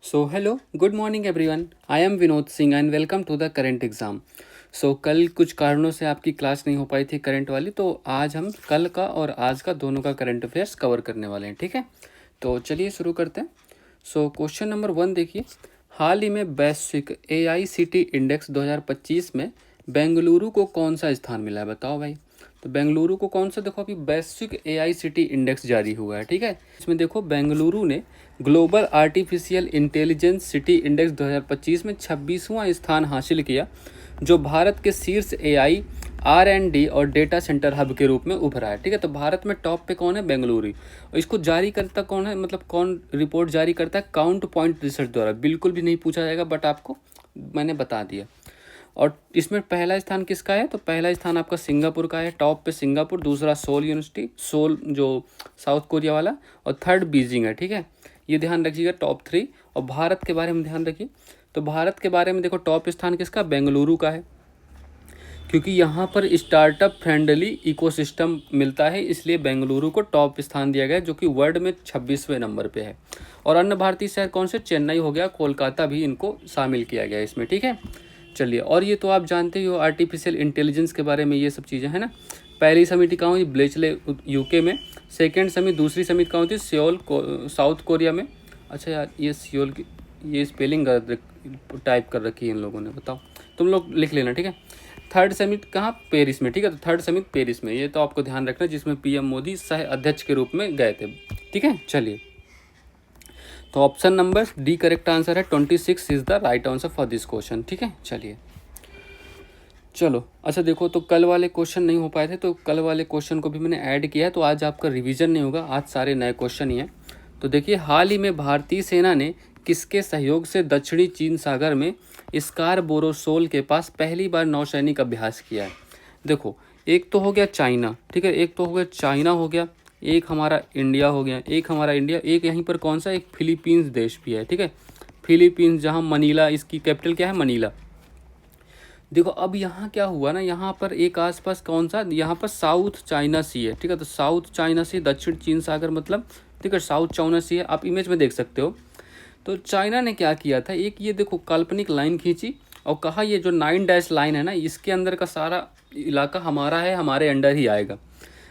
So hello good morning everyone. I am Vinod Singh and welcome to the current exam. So कल कुछ कारणों से आपकी क्लास नहीं हो पाई थी करंट वाली, तो आज हम कल का और आज का दोनों का करंट अफेयर्स कवर करने वाले हैं। ठीक है, तो चलिए शुरू करते हैं। सो क्वेश्चन नंबर 1 देखिए, हाल ही में वैश्विक AICTE इंडेक्स 2025 में बेंगलुरु को कौन सा स्थान मिला है, बताओ भाई। तो बेंगलुरु को कौन सा, देखो अभी वैश्विक AICTE इंडेक्स जारी हुआ है। ठीक है, इसमें देखो बेंगलुरु ने global artificial intelligence city index 2025 में 26वां स्थान हासिल किया, जो भारत के शीर्ष AI R&D और डेटा सेंटर हब के रूप में उभरा है। ठीक है, तो भारत में टॉप पे कौन है, बेंगलुरु। और इसको जारी करता कौन है, मतलब कौन रिपोर्ट जारी करता है, काउंट पॉइंट रिसर्च द्वारा। बिल्कुल भी नहीं पूछा जाएगा, बट आपको मैंने बता दिया। और इसमें पहला स्थान किसका है, तो पहला स्थान आपका सिंगापुर का है, टॉप पे सिंगापुर, दूसरा सोल यूनिवर्सिटी, सोल जो साउथ कोरिया वाला, और थर्ड बीजिंग है। ठीक है, ये ध्यान रखिएगा टॉप 3। और भारत के बारे में ध्यान रखिए, तो भारत के बारे में देखो टॉप स्थान किसका, बेंगलुरु का है, क्योंकि यहाँ पर स्टार्टअप फ्रेंडली इकोसिस्टम मिलता है, इसलिए बेंगलुरु को टॉप स्थान दिया गया, जो कि वर्ल्ड में 26वें नंबर पे है। और अन्य भारतीय शहर कौन से, चेन्नई हो गया, कोलकाता भी इनको शामिल किया गया इसमें। ठीक है, चलिए। और ये तो आप जानते ही हो आर्टिफिशियल इंटेलिजेंस के बारे में, ये सब चीज़ें हैं ना। पहली समिति कहाँ हुई, ब्लेचले UK में। सेकेंड समिति, दूसरी समिति कहाँ होती, सियोल साउथ कोरिया में। अच्छा यार, ये सियोल की ये स्पेलिंग टाइप कर रखी है इन लोगों ने, बताओ, तुम लोग लिख लेना। ठीक है, थर्ड समिट कहाँ, पेरिस में। ठीक है, तो थर्ड समिट पेरिस में, ये तो आपको ध्यान रखना, जिसमें PM मोदी सह अध्यक्ष के रूप में गए थे। ठीक है, चलिए। तो option number D correct answer है, 26 is the right answer for this question. ठीक है, चलिए। चलो अच्छा, देखो तो कल वाले क्वेश्चन नहीं हो पाए थे, तो कल वाले क्वेश्चन को भी मैंने ऐड किया है, तो आज आपका रिवीजन नहीं होगा, आज सारे नए क्वेश्चन ही हैं। तो देखिए, हाल ही में भारतीय सेना ने किसके सहयोग से दक्षिणी चीन सागर में स्कारबोरो शोल के पास पहली बार नौसैनिक अभ्यास किया है। देखो, एक तो हो गया चाइना, ठीक है, एक तो हो गया चाइना हो गया, एक हमारा इंडिया हो गया, एक हमारा इंडिया, एक यहीं पर कौन सा, एक फिलीपींस देश भी है। ठीक है, फिलीपींस, जहाँ मनीला, इसकी कैपिटल क्या है, मनीला। देखो अब यहाँ क्या हुआ ना, यहाँ पर एक आसपास कौन सा, यहाँ पर साउथ चाइना सी है। ठीक है, तो साउथ चाइना सी, दक्षिण चीन सागर मतलब, ठीक है, साउथ चाइना सी है, आप इमेज में देख सकते हो। तो चाइना ने क्या किया था, एक ये देखो काल्पनिक लाइन खींची और कहा ये जो 9 डैश लाइन है ना, इसके अंदर का सारा इलाका हमारा है, हमारे अंडर ही आएगा।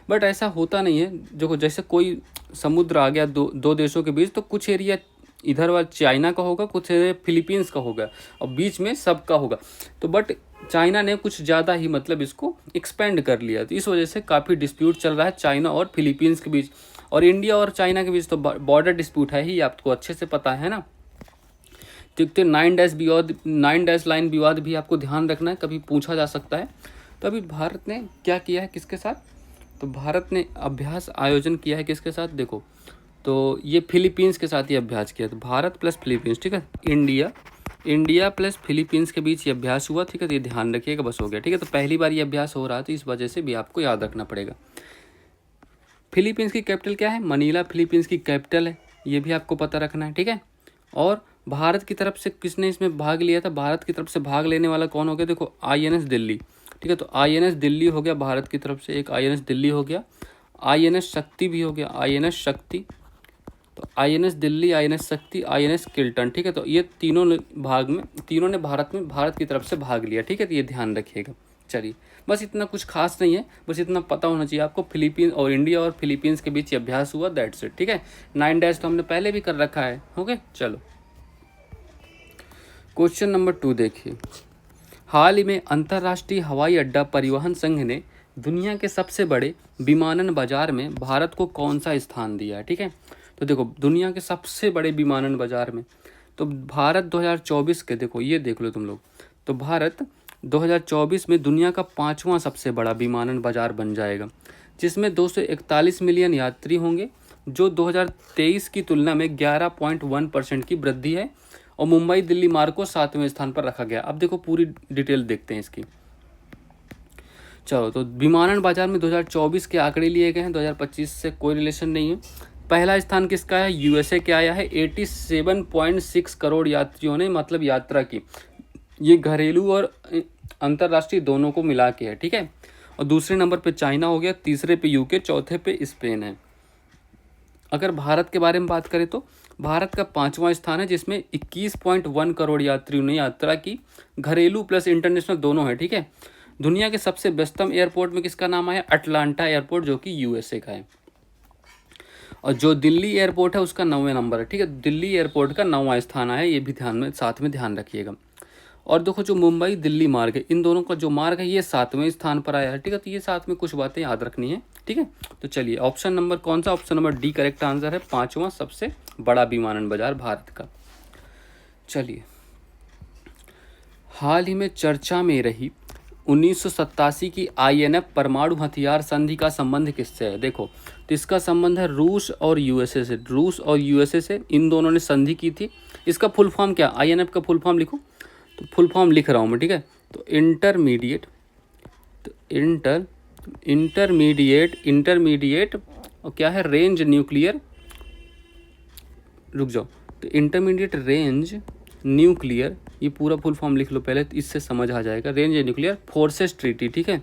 बट ऐसा होता नहीं है। देखो जैसे कोई समुद्र आ गया दो देशों के बीच, तो कुछ एरिया इधर वाला चाइना का होगा, कुछ एरिया फिलीपींस का होगा, और बीच में सबका होगा। तो बट चाइना ने कुछ ज़्यादा ही मतलब इसको एक्सपेंड कर लिया, तो इस वजह से काफ़ी डिस्प्यूट चल रहा है चाइना और फिलीपींस के बीच। और इंडिया और चाइना के बीच तो बॉर्डर डिस्प्यूट है ही, आपको अच्छे से पता है ना। तो 9 डैश लाइन विवाद भी आपको ध्यान रखना है, कभी पूछा जा सकता है। तो अभी भारत ने क्या किया है, किसके साथ, तो भारत ने अभ्यास आयोजन किया है किसके साथ, देखो तो ये फिलीपींस के साथ ही अभ्यास किया। तो भारत प्लस फिलीपींस, ठीक है, इंडिया प्लस फिलीपींस के बीच ये अभ्यास हुआ। ठीक है, तो ये ध्यान रखिएगा, बस हो गया। ठीक है, तो पहली बार ये अभ्यास हो रहा है, तो इस वजह से भी आपको याद रखना पड़ेगा। फिलीपींस की कैपिटल क्या है, मनीला फिलीपींस की कैपिटल है, ये भी आपको पता रखना है। ठीक है, और भारत की तरफ से किसने इसमें भाग लिया था, भारत की तरफ से भाग लेने वाला कौन हो गया, देखो INS दिल्ली। ठीक है, तो INS दिल्ली हो गया भारत की तरफ से, एक INS दिल्ली हो गया, INS शक्ति भी हो गया, INS शक्ति। तो INS दिल्ली, INS शक्ति, INS किल्टन। ठीक है, तो ये तीनों ने भारत की तरफ से भाग लिया। ठीक है, तो ये ध्यान रखिएगा। चलिए, बस इतना कुछ खास नहीं है, बस इतना पता होना चाहिए आपको, फिलीपींस और इंडिया और फिलीपींस के बीच अभ्यास हुआ, दैट्स इट। ठीक है, 9 डैश तो हमने पहले भी कर रखा है। ओके, चलो क्वेश्चन नंबर 2 देखिए, हाल ही में अंतर्राष्ट्रीय हवाई अड्डा परिवहन संघ ने दुनिया के सबसे बड़े विमानन बाजार में भारत को कौन सा स्थान दिया है। ठीक है, तो देखो दुनिया के सबसे बड़े विमानन बाजार में, तो भारत 2024 के, देखो ये देख लो तुम लोग, तो भारत 2024 में दुनिया का 5वां सबसे बड़ा विमानन बाजार बन जाएगा, जिसमें 241 मिलियन यात्री होंगे, जो 2023 की तुलना में 11.1% की वृद्धि है। और मुंबई दिल्ली मार्ग को 7वें स्थान पर रखा गया। अब देखो पूरी डिटेल देखते हैं इसकी। चलो, तो विमानन बाजार में 2024 के आंकड़े लिए गए हैं, 2025 से कोई रिलेशन नहीं है। पहला स्थान किसका है, USA के आया है, 87.6 करोड़ यात्रियों ने मतलब यात्रा की। ये घरेलू और अंतर्राष्ट्रीय दोनों को मिला के है। ठीक है, और दूसरे नंबर पे चाइना हो गया, तीसरे पे UK, चौथे पे स्पेन है। अगर भारत के बारे में बात करें तो भारत का 5वां स्थान है, जिसमें 21.1 करोड़ यात्रियों ने यात्रा की। घरेलू प्लस इंटरनेशनल दोनों है, ठीक है। दुनिया के सबसे व्यस्तम एयरपोर्ट में किसका नाम आया? अटलांटा एयरपोर्ट, जो कि यूएसए का है। और जो दिल्ली एयरपोर्ट है उसका 9वें नंबर है, ठीक है। दिल्ली एयरपोर्ट का 9वां स्थान आया, ये भी ध्यान में साथ में ध्यान रखिएगा। और देखो जो मुंबई दिल्ली मार्ग है, इन दोनों का जो मार्ग है ये 7वें स्थान पर आया है, ठीक है। तो ये साथ में कुछ बातें याद रखनी है, ठीक है। तो चलिए ऑप्शन नंबर कौन सा? Option number D correct answer है, 5वां सबसे बड़ा विमानन बाजार भारत का। चलिए, हाल ही में चर्चा में रही 1987 की आईएनएफ परमाणु हथियार संधि का संबंध किससे है? देखो, तो इसका संबंध है रूस और यूएसए से। रूस और यूएसए से इन दोनों ने संधि की थी। इसका फुल फॉर्म क्या? आईएनएफ का फुल फॉर्म लिखो, तो फुल फॉर्म लिख रहा हूँ मैं, ठीक है। तो इंटरमीडिएट और क्या है? रेंज न्यूक्लियर, रुक जाओ, तो इंटरमीडिएट रेंज न्यूक्लियर, ये पूरा फुल फॉर्म लिख लो पहले, तो इससे समझ आ जाएगा। रेंज न्यूक्लियर फोर्सेस ट्रीटी, ठीक है,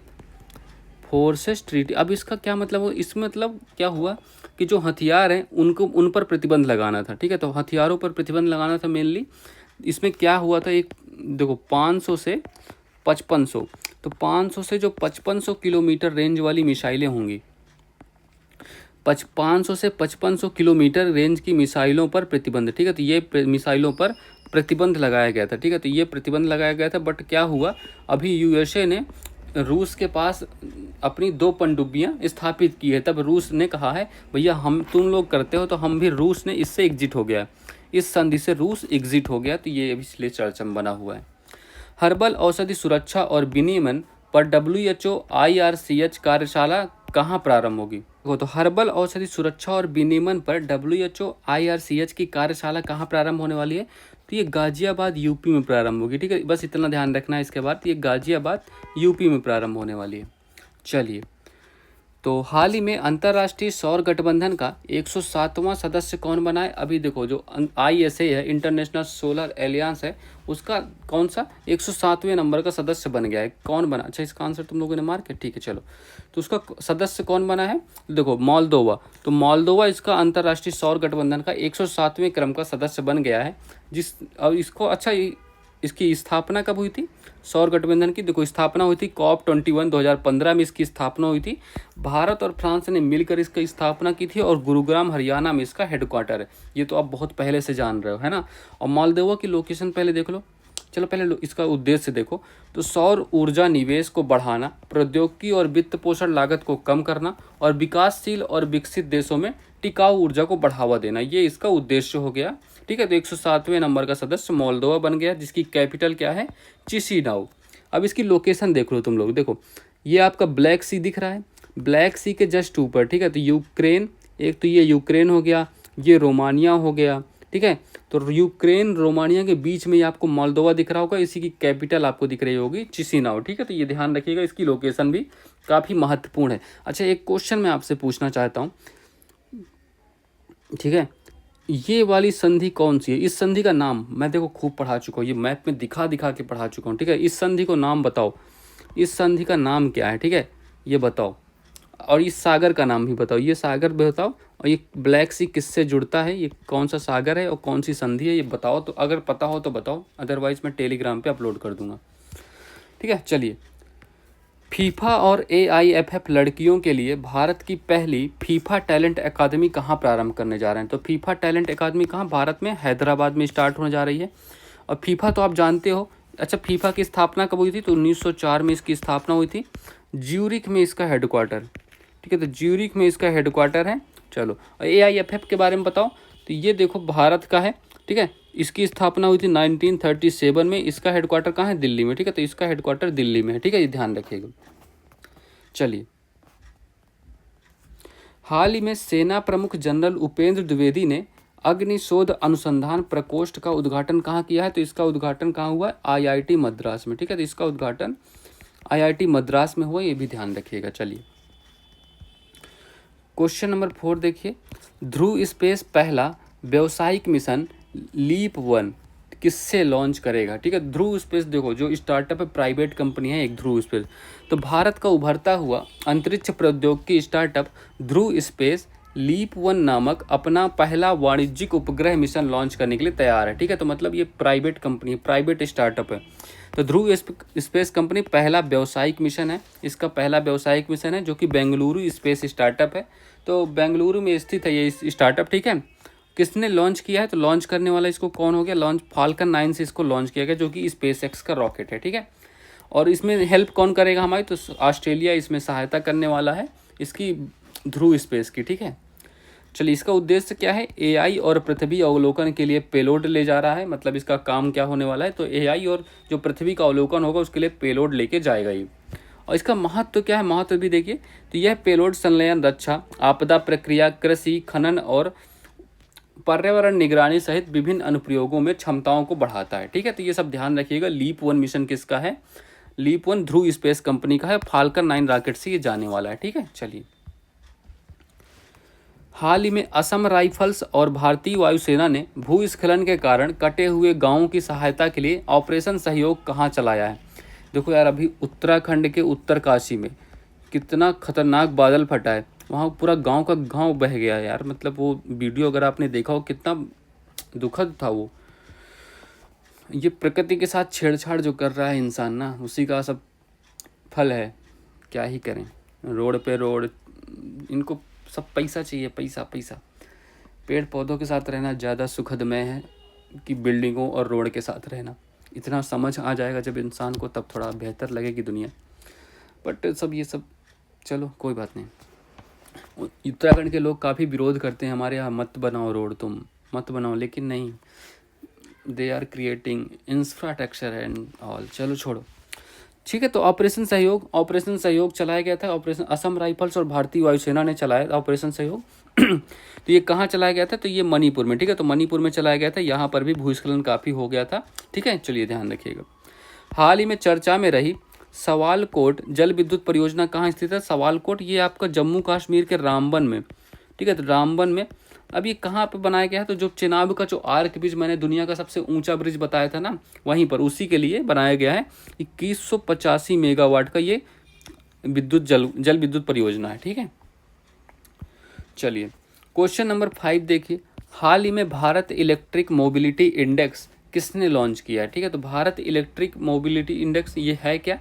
फोर्सेस ट्रीटी। अब इसका क्या मतलब हो? इसमें मतलब क्या हुआ कि जो हथियार हैं उनको उन पर प्रतिबंध लगाना था, ठीक है। तो हथियारों पर प्रतिबंध लगाना था मेनली। इसमें क्या हुआ था, एक देखो 500 से 5500, तो 500 से जो 5500 किलोमीटर रेंज वाली मिसाइलें होंगी, 500 से 5500 किलोमीटर रेंज की मिसाइलों पर प्रतिबंध, ठीक है। तो ये मिसाइलों पर प्रतिबंध लगाया गया था, ठीक है। तो ये प्रतिबंध लगाया गया था, बट क्या हुआ, अभी यूएसए ने रूस के पास अपनी 2 पनडुब्बियाँ स्थापित की है। तब रूस ने कहा है भैया हम तुम लोग करते हो तो हम भी, रूस ने इससे एग्जिट हो गया, इस संधि से रूस एग्जिट हो गया। तो ये इसलिए चर्चा में बना हुआ है। हर्बल औषधि सुरक्षा और विनियमन पर WHO IRCH कार्यशाला कहाँ प्रारंभ होगी? देखो, तो हर्बल औषधि सुरक्षा और विनियमन पर WHO IRCH की कार्यशाला कहाँ प्रारंभ होने वाली है? तो ये गाजियाबाद यूपी में प्रारंभ होगी, ठीक है। बस इतना ध्यान रखना है। इसके बाद ये गाजियाबाद यूपी में प्रारंभ होने वाली है। चलिए, तो हाल ही में अंतर्राष्ट्रीय सौर गठबंधन का 107वां सदस्य कौन बना है? अभी देखो, जो ISA है, इंटरनेशनल सोलर एलियंस है, उसका कौन सा 107वें नंबर का सदस्य बन गया है। कौन बना? अच्छा, इसका आंसर तुम लोगों ने मार्क किया, ठीक है। चलो, तो उसका सदस्य कौन बना है? देखो, मोल्दोवा। तो मोल्दोवा इसका अंतर्राष्ट्रीय सौर गठबंधन का 107वें क्रम का सदस्य बन गया है। अब इसको, अच्छा, इसकी स्थापना कब हुई थी सौर गठबंधन की? देखो, स्थापना हुई थी COP21 2015 में इसकी स्थापना हुई थी। भारत और फ्रांस ने मिलकर इसकी स्थापना की थी और गुरुग्राम हरियाणा में इसका हेडक्वार्टर है। ये तो आप बहुत पहले से जान रहे हो, है ना। और मोल्दोवा की लोकेशन पहले देख लो। चलो पहले इसका उद्देश्य देखो। तो सौर ऊर्जा निवेश को बढ़ाना, प्रौद्योगिकी और वित्त पोषण लागत को कम करना और विकासशील और विकसित देशों में टिकाऊ ऊर्जा को बढ़ावा देना, ये इसका उद्देश्य हो गया, ठीक है। तो 107वें नंबर का सदस्य मोल्दोवा बन गया, जिसकी कैपिटल क्या है? चिसिनाउ। अब इसकी लोकेशन देख लो तुम लोग। देखो, ये आपका ब्लैक सी दिख रहा है, ब्लैक सी के जस्ट ऊपर, ठीक है। तो यूक्रेन, एक तो ये यूक्रेन हो गया, ये रोमानिया हो गया, ठीक है। तो यूक्रेन रोमानिया के बीच में ये आपको मोल्दोवा दिख रहा होगा, इसी की कैपिटल आपको दिख रही होगी चिसिनाउ, ठीक है। तो ये ध्यान रखिएगा, इसकी लोकेशन भी काफ़ी महत्वपूर्ण है। अच्छा, एक क्वेश्चन मैं आपसे पूछना चाहता हूँ, ठीक है। ये वाली संधि कौन सी है? इस संधि का नाम मैं देखो खूब पढ़ा चुका हूँ, ये मैप में दिखा दिखा के पढ़ा चुका हूँ, ठीक है। इस संधि को नाम बताओ, इस संधि का नाम क्या है, ठीक है, ये बताओ। और इस सागर का नाम भी बताओ, ये सागर भी बताओ। और ये ब्लैक सी किससे जुड़ता है? ये कौन सा सागर है और कौन सी संधि है, ये बताओ। तो अगर पता हो तो बताओ, अदरवाइज मैं टेलीग्राम पे अपलोड कर दूंगा, ठीक है। चलिए, फीफा और AIFF लड़कियों के लिए भारत की पहली फीफा टैलेंट अकादमी कहाँ प्रारंभ करने जा रहे हैं? तो फीफा टैलेंट अकादमी कहाँ? भारत में हैदराबाद में स्टार्ट होने जा रही है। और फीफा तो आप जानते हो। अच्छा, फीफा की स्थापना कब हुई थी? तो 1904 में इसकी स्थापना हुई थी। ज्यूरिख में इसका हेडक्वार्टर, ठीक है। तो ज्यूरिख में इसका हेडक्वार्टर है। चलो, और AIFF के बारे में बताओ। तो ये देखो भारत का है, ठीक है। इसकी स्थापना हुई थी 1937 में। इसका हेडक्वार्टर कहाँ है? दिल्ली में, ठीक है। तो इसका हेडक्वार्टर दिल्ली में है, ठीक है, ये ध्यान रखिएगा। चलिए, हाल ही में सेना प्रमुख जनरल उपेंद्र द्विवेदी ने अग्निशोध अनुसंधान प्रकोष्ठ का उद्घाटन कहाँ किया है? तो इसका उद्घाटन कहाँ हुआ है? IIT मद्रास में, ठीक है। तो इसका उद्घाटन IIT मद्रास में हुआ, ये भी ध्यान रखिएगा। चलिए, क्वेश्चन नंबर 4 देखिए। ध्रुव स्पेस पहला व्यावसायिक मिशन LEAP-1 किससे लॉन्च करेगा? ठीक है, ध्रुव स्पेस देखो जो स्टार्टअप है, प्राइवेट कंपनी है एक ध्रुव स्पेस। तो भारत का उभरता हुआ अंतरिक्ष प्रौद्योगिकी स्टार्टअप ध्रुव स्पेस लीप 1 नामक अपना पहला वाणिज्यिक उपग्रह मिशन लॉन्च करने के लिए तैयार है। ठीक है, तो मतलब ये प्राइवेट कंपनी, प्राइवेट स्टार्टअप है। तो ध्रुव स्पेस कंपनी पहला व्यावसायिक मिशन है, इसका पहला व्यावसायिक मिशन है जो कि बेंगलुरु स्पेस स्टार्टअप है। तो बेंगलुरु में स्थित है ये स्टार्टअप। ठीक है, किसने लॉन्च किया है? तो लॉन्च करने वाला इसको कौन हो गया? लॉन्च फाल्कन 9 से इसको लॉन्च किया गया, जो कि स्पेस एक्स का रॉकेट है। ठीक है, और इसमें हेल्प कौन करेगा हमारी? तो ऑस्ट्रेलिया इसमें सहायता करने वाला है इसकी, ध्रुव स्पेस की। ठीक है, चलिए इसका उद्देश्य क्या है? एआई और पृथ्वी अवलोकन के लिए पेलोड ले जा रहा है। मतलब इसका काम क्या होने वाला है? तो एआई और जो पृथ्वी का अवलोकन होगा उसके लिए पेलोड लेके जाएगा ये। और इसका महत्व क्या है? महत्व भी देखिए, तो यह पेलोड संलयन, रक्षा, आपदा प्रक्रिया, कृषि, खनन और पर्यावरण निगरानी सहित विभिन्न अनुप्रयोगों में क्षमताओं को बढ़ाता है। ठीक है, तो ये सब ध्यान रखिएगा। लीप 1 मिशन किसका है? लीप 1 ध्रुव स्पेस कंपनी का है, फाल्कन 9 रॉकेट से ये जाने वाला है। ठीक है, चलिए हाल ही में असम राइफल्स और भारतीय वायुसेना ने भूस्खलन के कारण कटे हुए गांवों की सहायता के लिए ऑपरेशन सहयोग कहाँ चलाया है? देखो यार, अभी उत्तराखंड के उत्तरकाशी में कितना खतरनाक बादल फटा है, वहाँ पूरा गांव का गांव बह गया है यार। मतलब वो वीडियो अगर आपने देखा हो, कितना दुखद था वो। ये प्रकृति के साथ छेड़छाड़ जो कर रहा है इंसान ना, उसी का सब फल है। क्या ही करें, रोड पे रोड, इनको सब पैसा चाहिए, पैसा पैसा। पेड़ पौधों के साथ रहना ज़्यादा सुखदमय है कि बिल्डिंगों और रोड के साथ रहना। इतना समझ आ जाएगा जब इंसान को, तब थोड़ा बेहतर लगेगी दुनिया। बट सब ये सब चलो कोई बात नहीं। उत्तराखंड के लोग काफ़ी विरोध करते हैं, हमारे यहाँ मत बनाओ रोड, तुम मत बनाओ, लेकिन नहीं, they are creating infrastructure and all. चलो छोड़ो, ठीक है। तो ऑपरेशन सहयोग चलाया गया था। ऑपरेशन असम राइफल्स और भारतीय वायुसेना ने चलाया ऑपरेशन सहयोग। तो ये कहाँ चलाया गया था? तो ये मणिपुर में। ठीक है, तो मणिपुर में चलाया गया था। यहाँ पर भी भूस्खलन काफ़ी हो गया था। ठीक है, चलिए ध्यान रखिएगा। हाल ही में चर्चा में रही सवालकोट जल विद्युत परियोजना कहाँ स्थित है? सवालकोट ये आपका जम्मू कश्मीर के रामबन में। ठीक है, तो रामबन में। अब ये कहाँ पे बनाया गया है? तो जो चेनाब का जो आर्क ब्रिज, मैंने दुनिया का सबसे ऊंचा ब्रिज बताया था ना, वहीं पर, उसी के लिए बनाया गया है। 2185 मेगावाट का ये विद्युत जल विद्युत परियोजना है। ठीक है, चलिए क्वेश्चन नंबर 5 देखिए। हाल ही में भारत इलेक्ट्रिक मोबिलिटी इंडेक्स किसने लॉन्च किया है? ठीक है, तो भारत इलेक्ट्रिक मोबिलिटी इंडेक्स ये है क्या?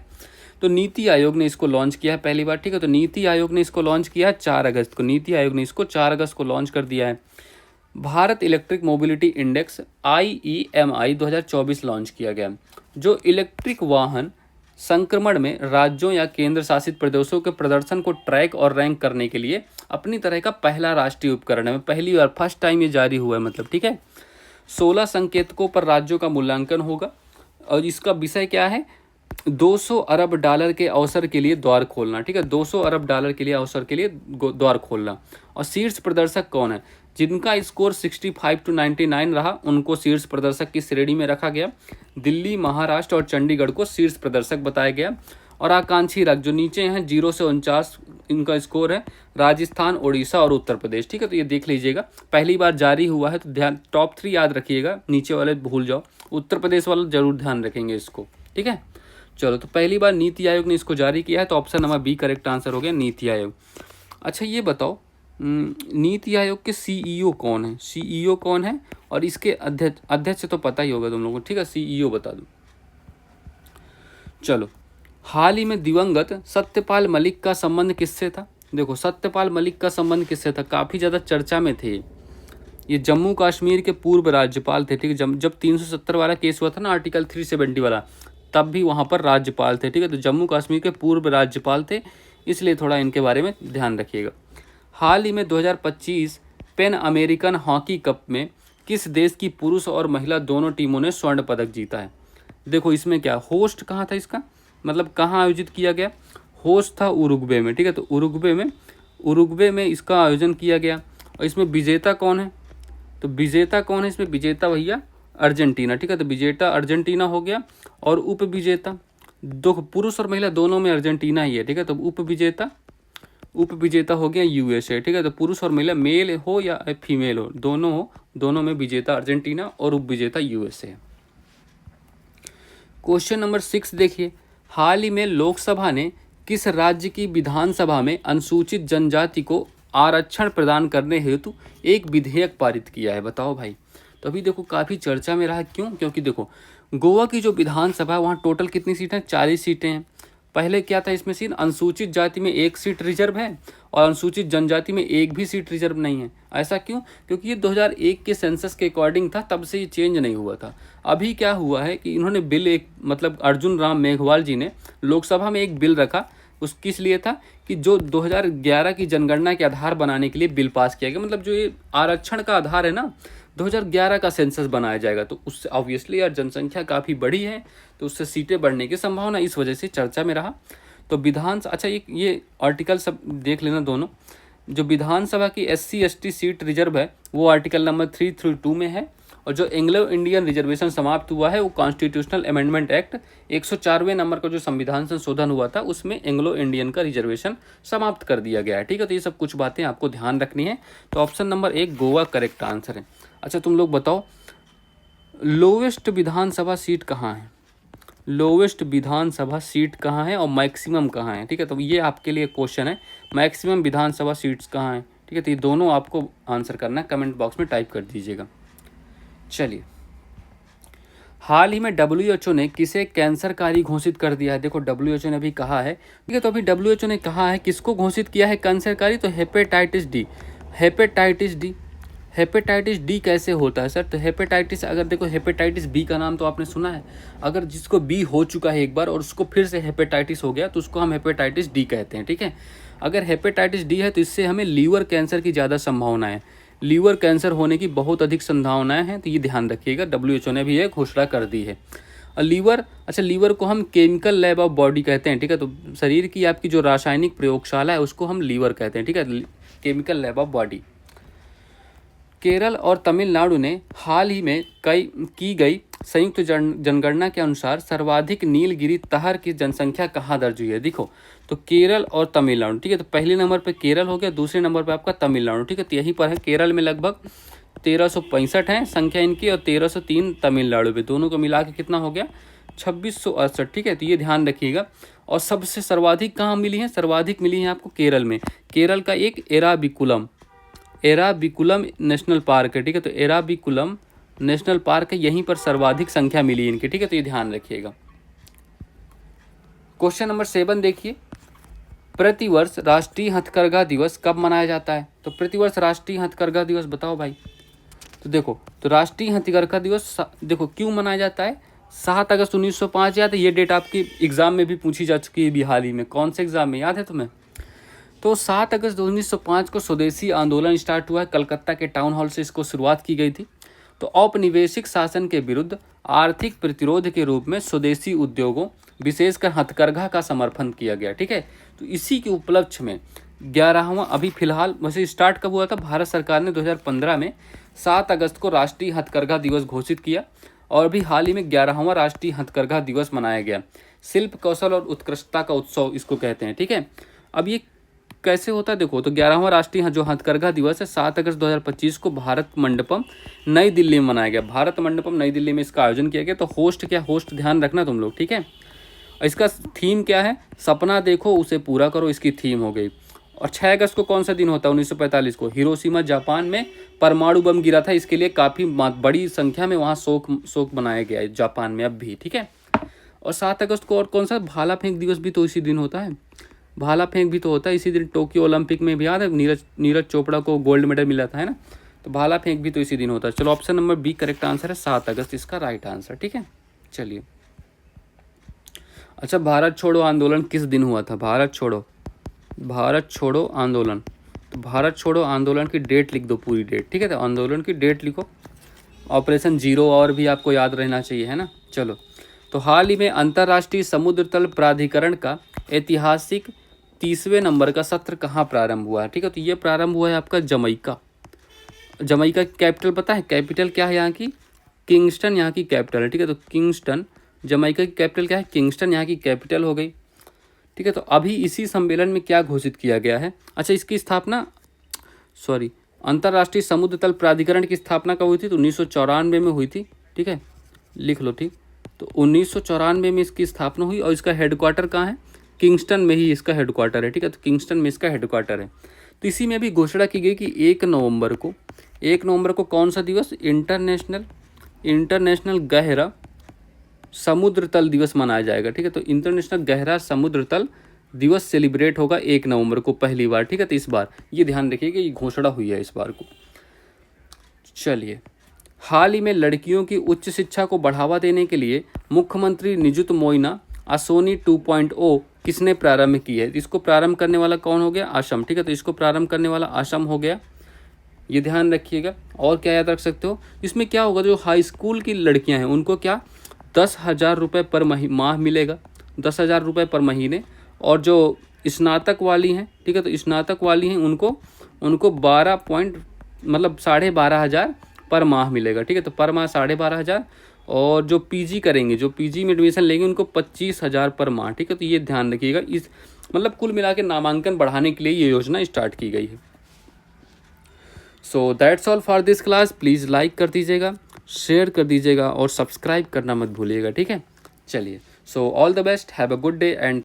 तो नीति आयोग ने इसको लॉन्च किया है पहली बार। ठीक है, तो नीति आयोग ने इसको लॉन्च किया है 4 अगस्त को। नीति आयोग ने इसको 4 अगस्त को लॉन्च कर दिया है। Bharat electric mobility index IEMI 2024 launch किया गया, जो इलेक्ट्रिक वाहन संक्रमण में राज्यों या केंद्र शासित प्रदेशों के प्रदर्शन को ट्रैक और रैंक करने के लिए अपनी तरह का पहला राष्ट्रीय उपकरण है। पहली बार, फर्स्ट टाइम ये जारी हुआ है, मतलब। ठीक है, 16 संकेतकों पर राज्यों का मूल्यांकन होगा और इसका विषय क्या है? 200 अरब डॉलर के अवसर के लिए द्वार खोलना। ठीक है, 200 अरब डॉलर के लिए अवसर के लिए द्वार खोलना। और शीर्ष प्रदर्शक कौन है? जिनका स्कोर 65 to 99 रहा, उनको शीर्ष प्रदर्शक की श्रेणी में रखा गया। दिल्ली, महाराष्ट्र और चंडीगढ़ को शीर्ष प्रदर्शक बताया गया। और आकांक्षी राज्य जो नीचे हैं 0 से 49 इनका स्कोर है, राजस्थान, उड़ीसा और उत्तर प्रदेश। ठीक है, तो ये देख लीजिएगा, पहली बार जारी हुआ है, तो ध्यान, टॉप 3 याद रखिएगा, नीचे वाले भूल जाओ। उत्तर प्रदेश वाला जरूर ध्यान रखेंगे इसको। ठीक है, चलो, तो पहली बार नीति आयोग ने इसको जारी किया है, तो option number B correct answer हो गया, नीति आयोग। अच्छा ये बताओ, नीति आयोग के CEO कौन है? CEO कौन है? और इसके अध्यक्ष तो पता ही होगा तुम लोगों को। ठीक है, CEO बता दो। चलो, हाल ही में दिवंगत सत्यपाल मलिक का संबंध किससे था? देखो, सत्यपाल मलिक का संबंध किससे था? काफ़ी ज़्यादा चर्चा में थे। ये जम्मू कश्मीर के पूर्व राज्यपाल थे। ठीक है, जब 370 वाला केस हुआ था ना, आर्टिकल 370 वाला, तब भी वहाँ पर राज्यपाल थे। ठीक है, तो जम्मू कश्मीर के पूर्व राज्यपाल थे, इसलिए थोड़ा इनके बारे में ध्यान रखिएगा। हाल ही में 2025 पैन अमेरिकन हॉकी कप में किस देश की पुरुष और महिला दोनों टीमों ने स्वर्ण पदक जीता है? देखो, इसमें क्या होस्ट कहाँ था इसका, मतलब कहाँ आयोजित किया गया? होस्ट था उरुग्वे में। ठीक है, तो उरुग्वे में इसका आयोजन किया गया। और इसमें विजेता कौन है? तो विजेता कौन है इसमें? विजेता भैया अर्जेंटीना। ठीक है, तो विजेता अर्जेंटीना हो गया। और उप विजेता, दो पुरुष और महिला दोनों में अर्जेंटीना ही है। ठीक है, तो उप विजेता हो गया USA। ठीक है, तो पुरुष और महिला, मेल हो या फीमेल हो, दोनों में विजेता अर्जेंटीना और उप विजेता USA। क्वेश्चन नंबर 6 देखिए। हाल ही में लोकसभा ने किस राज्य की विधानसभा में अनुसूचित जनजाति को आरक्षण प्रदान करने हेतु एक विधेयक पारित किया है। बताओ भाई। तो अभी देखो काफ़ी चर्चा में रहा, क्यों? क्योंकि देखो गोवा की जो विधानसभा है वहाँ टोटल कितनी सीटें हैं? 40 सीटें हैं। पहले क्या था इसमें सीन, अनुसूचित जाति में 1 सीट रिजर्व है और अनुसूचित जनजाति में 1 भी सीट रिजर्व नहीं है। ऐसा क्यों? क्योंकि ये 2001 के सेंसस के अकॉर्डिंग था, तब से ये चेंज नहीं हुआ था। अभी क्या हुआ है कि इन्होंने बिल एक मतलब अर्जुन राम मेघवाल जी ने लोकसभा में एक बिल रखा, उस किस लिए था कि जो 2011 की जनगणना के आधार बनाने के लिए बिल पास किया गया, मतलब जो ये आरक्षण का आधार है ना, 2011 का सेंसस बनाया जाएगा, तो उससे ऑब्वियसली यार जनसंख्या काफ़ी बड़ी है, तो उससे सीटें बढ़ने की संभावना, इस वजह से चर्चा में रहा। तो अच्छा ये आर्टिकल सब देख लेना दोनों। जो विधानसभा की SC ST सीट रिजर्व है वो आर्टिकल नंबर 332 में है, और जो एंग्लो इंडियन रिजर्वेशन समाप्त हुआ है वो कॉन्स्टिट्यूशनल अमेंडमेंट एक्ट 104वें नंबर का जो संविधान संशोधन हुआ था उसमें एंग्लो इंडियन का रिजर्वेशन समाप्त कर दिया गया है। ठीक है, तो ये सब कुछ बातें आपको ध्यान रखनी है। तो option number 1 Goa correct answer है। अच्छा तुम लोग बताओ, लोवेस्ट विधानसभा सीट कहाँ है? लोवेस्ट विधानसभा सीट कहाँ है और मैक्सिमम कहाँ है? ठीक है, तो ये आपके लिए क्वेश्चन है, मैक्सिमम विधानसभा सीट्स कहाँ है? ठीक है, तो ये दोनों आपको आंसर करना है, कमेंट बॉक्स में टाइप कर दीजिएगा। चलिए, हाल ही में WHO ने किसे कैंसरकारी घोषित कर दिया है? देखो WHO ने अभी कहा है, ठीक है, तो अभी WHO ने कहा है किसको घोषित किया है कैंसरकारी? तो hepatitis D. Hepatitis D, hepatitis D कैसे होता है सर? तो हेपेटाइटिस, अगर देखो हेपेटाइटिस बी का नाम तो आपने सुना है, अगर जिसको बी हो चुका है एक बार और उसको फिर से हेपेटाइटिस हो गया तो उसको हम हेपेटाइटिस डी कहते हैं। ठीक है, अगर हेपेटाइटिस डी है तो इससे हमें लीवर कैंसर की ज़्यादा संभावना है, लीवर कैंसर होने की बहुत अधिक संभावनाएं हैं, तो ये ध्यान रखिएगा, WHO ने भी ये घोषणा कर दी है। और लीवर, अच्छा लीवर को हम केमिकल लैब ऑफ बॉडी कहते हैं। ठीक है, तो शरीर की आपकी जो रासायनिक प्रयोगशाला है उसको हम लीवर कहते हैं। ठीक है, chemical lab of body. Kerala और तमिलनाडु ने हाल ही में की गई संयुक्त जनगणना के अनुसार सर्वाधिक नीलगिरी तहर की जनसंख्या कहाँ दर्ज हुई है? देखो, तो केरल और तमिलनाडु। ठीक है, तो पहले नंबर पे केरल हो गया, दूसरे नंबर पे आपका तमिलनाडु। ठीक है, तो यहीं पर है, केरल में लगभग 1365 है संख्या इनकी और 1303 तमिलनाडु में, दोनों को मिला के कितना हो गया? 2668। ठीक है, तो ये ध्यान रखिएगा। और सबसे सर्वाधिक कहाँ मिली है? सर्वाधिक मिली है आपको केरल में। केरल का एक एराविकुलम नेशनल पार्क है। ठीक है, तो एराविकुलम नेशनल पार्क है, यहीं पर सर्वाधिक संख्या मिली इनकी। ठीक है, तो ये ध्यान रखिएगा। क्वेश्चन नंबर 7 देखिए, प्रतिवर्ष राष्ट्रीय हथकरघा दिवस कब मनाया जाता है? तो प्रतिवर्ष राष्ट्रीय हथकरघा दिवस बताओ भाई। तो देखो, तो राष्ट्रीय हथकरघा दिवस देखो क्यों मनाया जाता है? 7 अगस्त 1905 याद है, ये डेट आपकी एग्जाम में भी पूछी जा चुकी है भी हाल ही में। कौन से एग्जाम में याद है तुम्हें? तो 7 अगस्त 1905 को स्वदेशी आंदोलन स्टार्ट हुआ है, कलकत्ता के टाउन हॉल से इसको शुरुआत की गई थी। तो औपनिवेशिक शासन के विरुद्ध आर्थिक प्रतिरोध के रूप में स्वदेशी उद्योगों विशेषकर हथकरघा का समर्थन किया गया। ठीक है, तो इसी के उपलक्ष्य में 11वां, अभी फिलहाल वैसे स्टार्ट कब हुआ था? भारत सरकार ने 2015 में 7 अगस्त को राष्ट्रीय हथकरघा दिवस घोषित किया और अभी हाल ही में 11वां राष्ट्रीय हथकरघा दिवस मनाया गया। शिल्प कौशल और उत्कृष्टता का उत्सव इसको कहते हैं। ठीक है, अब ये कैसे होता है? देखो, तो 11वां राष्ट्रीय जो हथकरघा दिवस है 7 अगस्त 2025 को भारत मंडपम नई दिल्ली में मनाया गया। भारत मंडपम नई दिल्ली में इसका आयोजन किया गया। तो होस्ट क्या, होस्ट ध्यान रखना तुम लोग। ठीक है, इसका थीम क्या है? सपना देखो उसे पूरा करो, इसकी थीम हो गई। और 6 अगस्त को कौन सा दिन होता है? 1945 को हिरोशिमा जापान में परमाणु बम गिरा था, इसके लिए काफ़ी बड़ी संख्या में वहाँ शोक मनाया गया है जापान में अब भी। ठीक है, और 7 अगस्त को और कौन सा? भाला फेंक दिवस भी तो इसी दिन होता है। भाला फेंक भी तो होता है इसी दिन। टोक्यो ओलंपिक में भी याद है नीरज चोपड़ा को गोल्ड मेडल मिला था, है ना? तो भाला फेंक भी तो इसी दिन होता है। चलो, option number B correct answer है, 7 अगस्त इसका राइट आंसर। ठीक है, चलिए। अच्छा, भारत छोड़ो आंदोलन किस दिन हुआ था? भारत छोड़ो आंदोलन, तो भारत छोड़ो आंदोलन की डेट लिख दो, पूरी डेट। ठीक है, तो आंदोलन की डेट लिखो। ऑपरेशन जीरो और भी आपको याद रहना चाहिए, है ना? चलो, तो हाल ही में अंतर्राष्ट्रीय समुद्र तल प्राधिकरण का ऐतिहासिक 30वें नंबर का सत्र कहाँ प्रारंभ हुआ है? ठीक है, तो ये प्रारंभ हुआ है आपका जमैका। जमैका की कैपिटल पता है? कैपिटल क्या है यहाँ की? किंगस्टन यहाँ की कैपिटल है। ठीक है, तो किंगस्टन, जमैका की कैपिटल क्या है? किंगस्टन यहाँ की कैपिटल हो गई। ठीक है, तो अभी इसी सम्मेलन में क्या घोषित किया गया है? अच्छा, इसकी स्थापना अंतर्राष्ट्रीय समुद्र तल प्राधिकरण की स्थापना कब हुई थी? तो 1994 में हुई थी। ठीक है, लिख लो। ठीक, तो 1994 में इसकी स्थापना हुई और इसका हेडक्वार्टर कहाँ है? किंगस्टन में ही इसका हेडक्वार्टर है। ठीक है, तो किंगस्टन में इसका हेडक्वार्टर है। तो इसी में भी घोषणा की गई कि 1 नवंबर को कौन सा दिवस, इंटरनेशनल गहरा समुद्र तल दिवस मनाया जाएगा। ठीक है, तो इंटरनेशनल गहरा समुद्र तल दिवस सेलिब्रेट होगा 1 नवंबर को पहली बार। ठीक है, तो इस बार ये ध्यान रखिए कि ये घोषणा हुई है इस बार को। चलिए, हाल ही में लड़कियों की उच्च शिक्षा को बढ़ावा देने के लिए मुख्यमंत्री निजुत मोइना आसोनी 2.0 किसने प्रारंभ की है। इसको प्रारंभ करने वाला कौन हो गया, असम। ठीक है, तो इसको प्रारंभ करने वाला असम हो गया, ये ध्यान रखिएगा। और क्या याद रख सकते हो, इसमें क्या होगा, जो हाई स्कूल की लड़कियां हैं उनको क्या 10,000 रुपये पर माह मिलेगा, 10,000 रुपये पर महीने। और जो स्नातक वाली हैं, ठीक है, तो स्नातक वाली हैं उनको 12,500 पर माह मिलेगा। ठीक है, तो पर माह 12,500। और जो पीजी करेंगे, जो पीजी में एडमिशन लेंगे उनको 25,000 पर माह। ठीक है, तो ये ध्यान रखिएगा। इस कुल मिला के नामांकन बढ़ाने के लिए ये योजना स्टार्ट की गई है। So that's all for this class. Please like कर दीजिएगा, शेयर कर दीजिएगा और सब्सक्राइब करना मत भूलिएगा। ठीक है, चलिए, so all the best, have a good day and